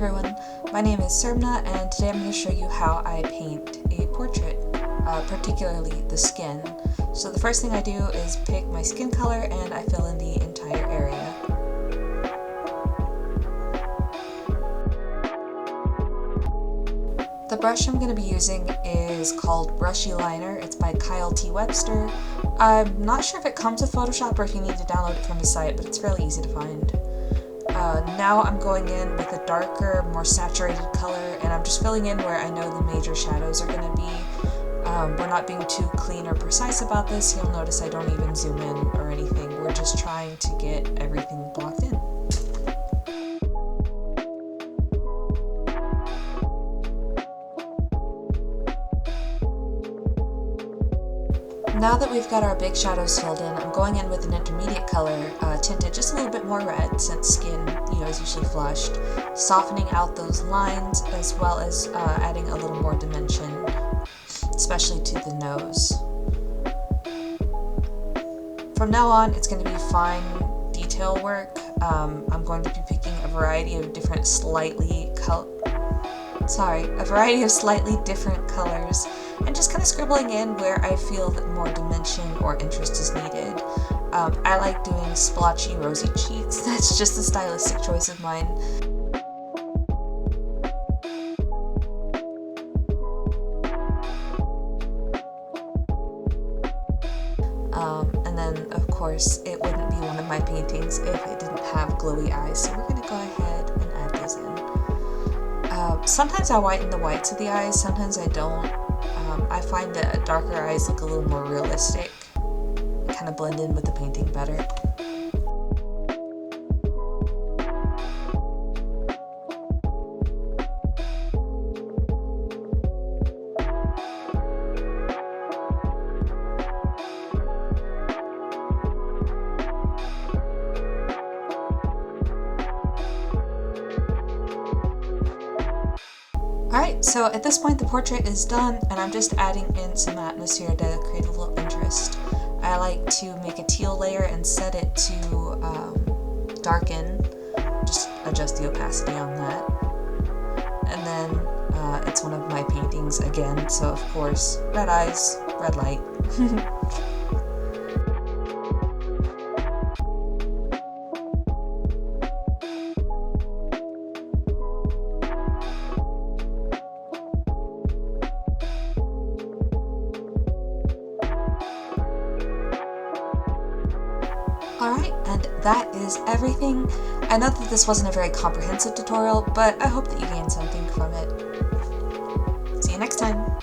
everyone, my name is Sermna, and today I'm going to show you how I paint a portrait, particularly the skin. So the first thing I do is pick my skin color and I fill in the entire area. The brush I'm going to be using is called Brushy Liner. It's by Kyle T. Webster. I'm not sure if it comes with Photoshop or if you need to download it from his site, but it's fairly easy to find. Now I'm going in with a darker, more saturated color, and I'm just filling in where I know the major shadows are going to be. We're not being too clean or precise about this. You'll notice I don't even zoom in or anything. We're just trying to get everything blocked in. Now that we've got our big shadows filled in, I'm going in with an intermediate color, tinted just a little bit more red since skin, is usually flushed, softening out those lines as well as adding a little more dimension, especially to the nose. From now on, it's going to be fine detail work. I'm going to be picking a variety of slightly different colors, and just kind of scribbling in where I feel that more dimension or interest is needed. I like doing splotchy rosy cheeks. That's just a stylistic choice of mine. And then, of course, it wouldn't be one of my paintings if it didn't have glowy eyes, so we're going to go ahead and add those in. Sometimes I whiten the whites of the eyes, sometimes I don't. I find that darker eyes look a little more realistic, kind of blend in with the painting better. Alright, so at this point the portrait is done, and I'm just adding in some atmosphere to create a little interest. I like to make a teal layer and set it to darken, just adjust the opacity on that. And then it's one of my paintings again, so of course, red eyes, red light. Alright, and that is everything. I know that this wasn't a very comprehensive tutorial, but I hope that you gained something from it. See you next time!